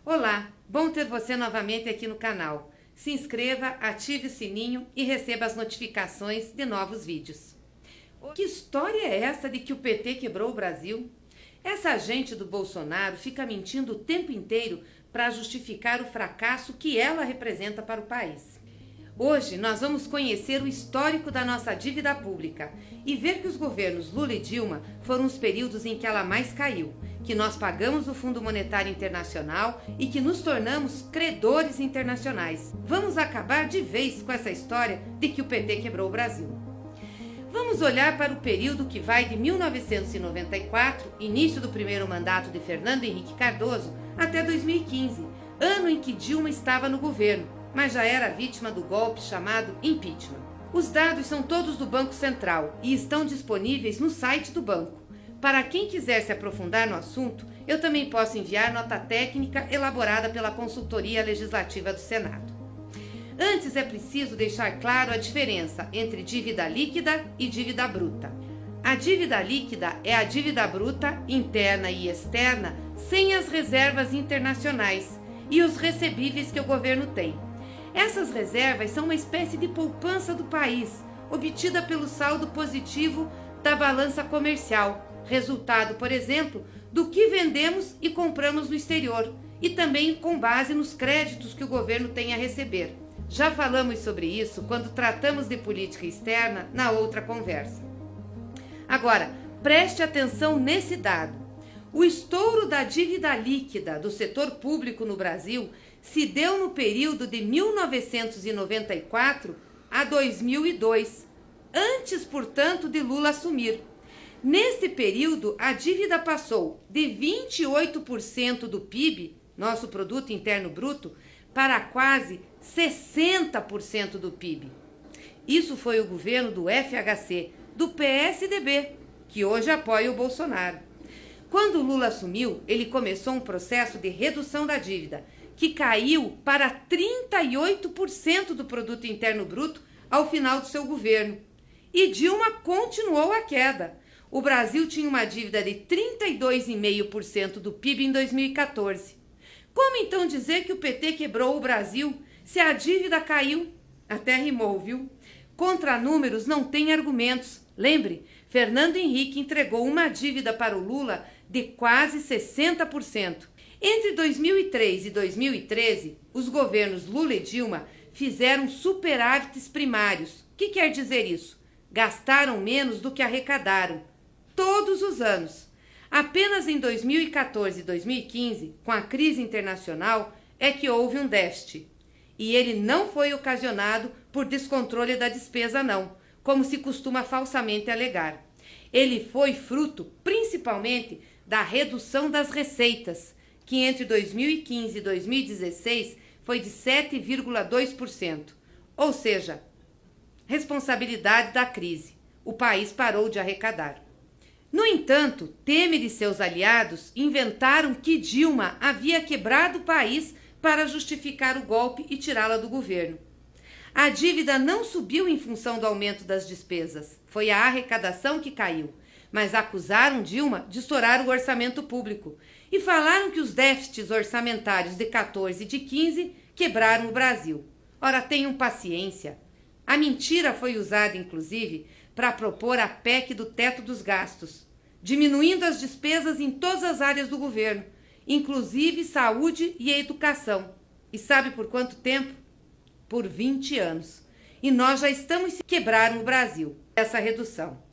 Olá, bom ter você novamente aqui no canal. Se inscreva, ative o sininho e receba as notificações de novos vídeos. Que história é essa de que o PT quebrou o Brasil? Essa gente do Bolsonaro fica mentindo o tempo inteiro para justificar o fracasso que ela representa para o país. Hoje nós vamos conhecer o histórico da nossa dívida pública e ver que os governos Lula e Dilma foram os períodos em que ela mais caiu, que nós pagamos o Fundo Monetário Internacional e que nos tornamos credores internacionais. Vamos acabar de vez com essa história de que o PT quebrou o Brasil. Vamos olhar para o período que vai de 1994, início do primeiro mandato de Fernando Henrique Cardoso, até 2015, ano em que Dilma estava no governo, mas já era vítima do golpe chamado impeachment. Os dados são todos do Banco Central e estão disponíveis no site do banco. Para quem quiser se aprofundar no assunto, eu também posso enviar nota técnica elaborada pela Consultoria Legislativa do Senado. Antes é preciso deixar claro a diferença entre dívida líquida e dívida bruta. A dívida líquida é a dívida bruta, interna e externa, sem as reservas internacionais e os recebíveis que o governo tem. Essas reservas são uma espécie de poupança do país, obtida pelo saldo positivo da balança comercial, resultado, por exemplo, do que vendemos e compramos no exterior, e também com base nos créditos que o governo tem a receber. Já falamos sobre isso quando tratamos de política externa na outra conversa. Agora, preste atenção nesse dado. O estouro da dívida líquida do setor público no Brasil se deu no período de 1994 a 2002, antes, portanto, de Lula assumir. Nesse período, a dívida passou de 28% do PIB, nosso Produto Interno Bruto, para quase 60% do PIB. Isso foi o governo do FHC, do PSDB, que hoje apoia o Bolsonaro. Quando Lula assumiu, ele começou um processo de redução da dívida, que caiu para 38% do Produto Interno Bruto ao final do seu governo. E Dilma continuou a queda. O Brasil tinha uma dívida de 32,5% do PIB em 2014. Como então dizer que o PT quebrou o Brasil se a dívida caiu? Até rimou, viu? Contra números não tem argumentos. Lembre, Fernando Henrique entregou uma dívida para o Lula de quase 60%. Entre 2003 e 2013, os governos Lula e Dilma fizeram superávites primários. O que quer dizer isso? Gastaram menos do que arrecadaram, todos os anos. Apenas em 2014 e 2015, com a crise internacional, é que houve um déficit. E ele não foi ocasionado por descontrole da despesa, não, como se costuma falsamente alegar. Ele foi fruto, principalmente, da redução das receitas, que entre 2015 e 2016 foi de 7,2%. Ou seja, responsabilidade da crise. O país parou de arrecadar. No entanto, Temer e seus aliados inventaram que Dilma havia quebrado o país para justificar o golpe e tirá-la do governo. A dívida não subiu em função do aumento das despesas. Foi a arrecadação que caiu. Mas acusaram Dilma de estourar o orçamento público e falaram que os déficits orçamentários de 14 e de 15 quebraram o Brasil. Ora, tenham paciência. A mentira foi usada, inclusive, para propor a PEC do teto dos gastos, diminuindo as despesas em todas as áreas do governo, inclusive saúde e educação. E sabe por quanto tempo? Por 20 anos. E nós já estamos quebrando o Brasil, essa redução.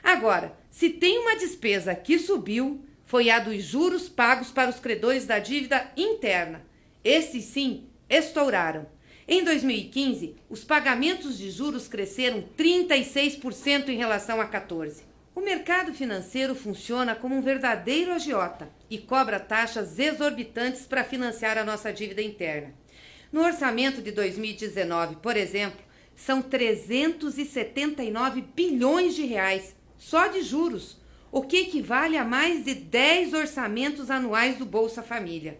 Agora, se tem uma despesa que subiu, foi a dos juros pagos para os credores da dívida interna. Esses sim estouraram. Em 2015, os pagamentos de juros cresceram 36% em relação a 14%. O mercado financeiro funciona como um verdadeiro agiota e cobra taxas exorbitantes para financiar a nossa dívida interna. No orçamento de 2019, por exemplo, são 379 bilhões de reais só de juros, o que equivale a mais de 10 orçamentos anuais do Bolsa Família.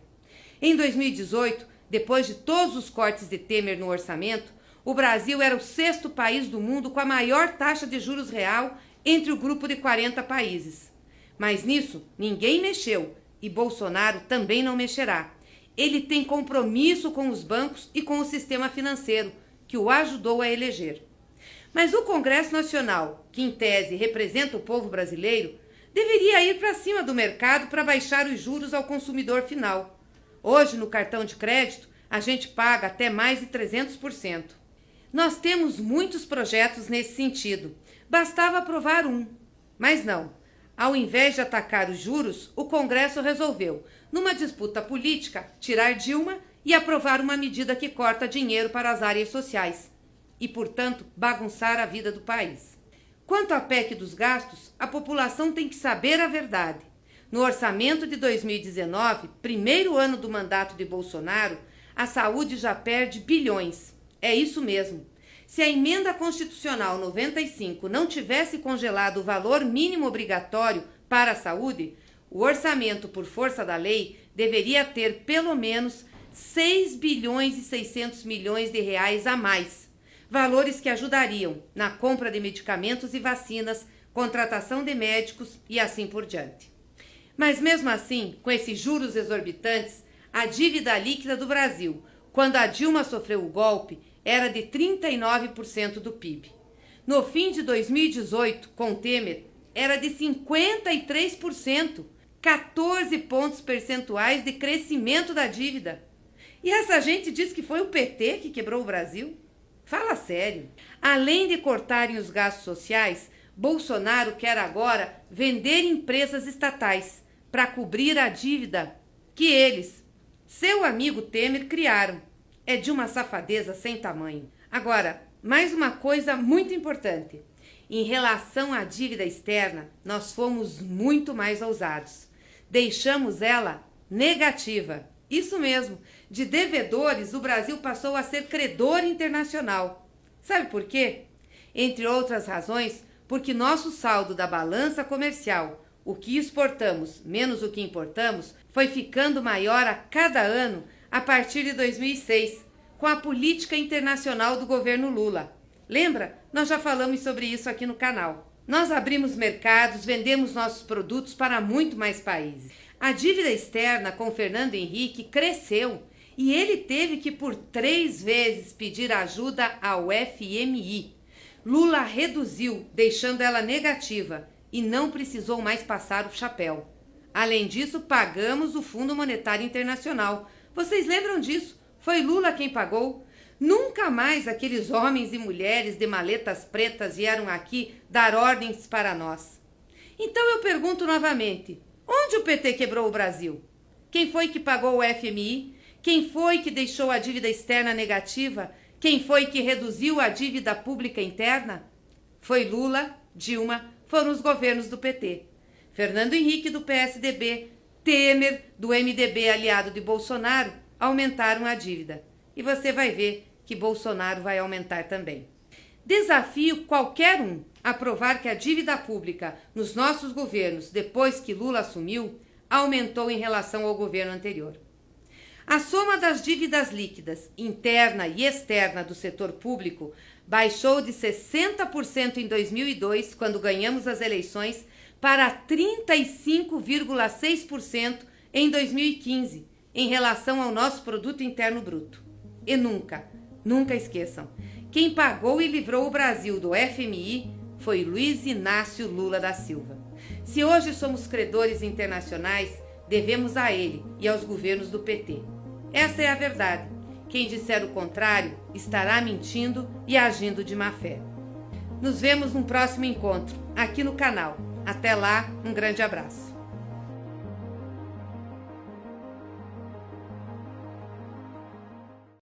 Em 2018, depois de todos os cortes de Temer no orçamento, o Brasil era o 6º país do mundo com a maior taxa de juros real entre o grupo de 40 países. Mas nisso ninguém mexeu e Bolsonaro também não mexerá. Ele tem compromisso com os bancos e com o sistema financeiro, que o ajudou a eleger. Mas o Congresso Nacional, que em tese representa o povo brasileiro, deveria ir para cima do mercado para baixar os juros ao consumidor final. Hoje, no cartão de crédito, a gente paga até mais de 300%. Nós temos muitos projetos nesse sentido. Bastava aprovar um. Mas não. Ao invés de atacar os juros, o Congresso resolveu, numa disputa política, tirar Dilma e aprovar uma medida que corta dinheiro para as áreas sociais e, portanto, bagunçar a vida do país. Quanto à PEC dos gastos, a população tem que saber a verdade. No orçamento de 2019, primeiro ano do mandato de Bolsonaro, a saúde já perde bilhões. É isso mesmo. Se a emenda constitucional 95 não tivesse congelado o valor mínimo obrigatório para a saúde, o orçamento, por força da lei, deveria ter pelo menos 6 bilhões e 600 milhões de reais a mais. Valores que ajudariam na compra de medicamentos e vacinas, contratação de médicos e assim por diante. Mas mesmo assim, com esses juros exorbitantes, a dívida líquida do Brasil, quando a Dilma sofreu o golpe, era de 39% do PIB. No fim de 2018, com Temer, era de 53%, 14 pontos percentuais de crescimento da dívida. E essa gente diz que foi o PT que quebrou o Brasil? Fala sério. Além de cortarem os gastos sociais, Bolsonaro quer agora vender empresas estatais para cobrir a dívida que eles, seu amigo Temer, criaram. É de uma safadeza sem tamanho. Agora, mais uma coisa muito importante. Em relação à dívida externa, nós fomos muito mais ousados. Deixamos ela negativa. Isso mesmo, de devedores, o Brasil passou a ser credor internacional. Sabe por quê? Entre outras razões, porque nosso saldo da balança comercial, o que exportamos menos o que importamos, foi ficando maior a cada ano a partir de 2006, com a política internacional do governo Lula. Lembra? Nós já falamos sobre isso aqui no canal. Nós abrimos mercados, vendemos nossos produtos para muito mais países. A dívida externa com Fernando Henrique cresceu e ele teve que por 3 vezes pedir ajuda ao FMI. Lula reduziu, deixando ela negativa, e não precisou mais passar o chapéu. Além disso, pagamos o Fundo Monetário Internacional. Vocês lembram disso? Foi Lula quem pagou. Nunca mais aqueles homens e mulheres de maletas pretas vieram aqui dar ordens para nós. Então eu pergunto novamente, onde o PT quebrou o Brasil? Quem foi que pagou o FMI? Quem foi que deixou a dívida externa negativa? Quem foi que reduziu a dívida pública interna? Foi Lula, Dilma, foram os governos do PT. Fernando Henrique, do PSDB, Temer, do MDB aliado de Bolsonaro, aumentaram a dívida. E você vai ver que Bolsonaro vai aumentar também. Desafio qualquer um a provar que a dívida pública nos nossos governos, depois que Lula assumiu, aumentou em relação ao governo anterior. A soma das dívidas líquidas, interna e externa do setor público, baixou de 60% em 2002, quando ganhamos as eleições, para 35,6% em 2015, em relação ao nosso produto interno bruto. E nunca esqueçam, quem pagou e livrou o Brasil do FMI foi Luiz Inácio Lula da Silva. Se hoje somos credores internacionais, devemos a ele e aos governos do PT. Essa é a verdade. Quem disser o contrário estará mentindo e agindo de má fé. Nos vemos no próximo encontro, aqui no canal. Até lá, um grande abraço.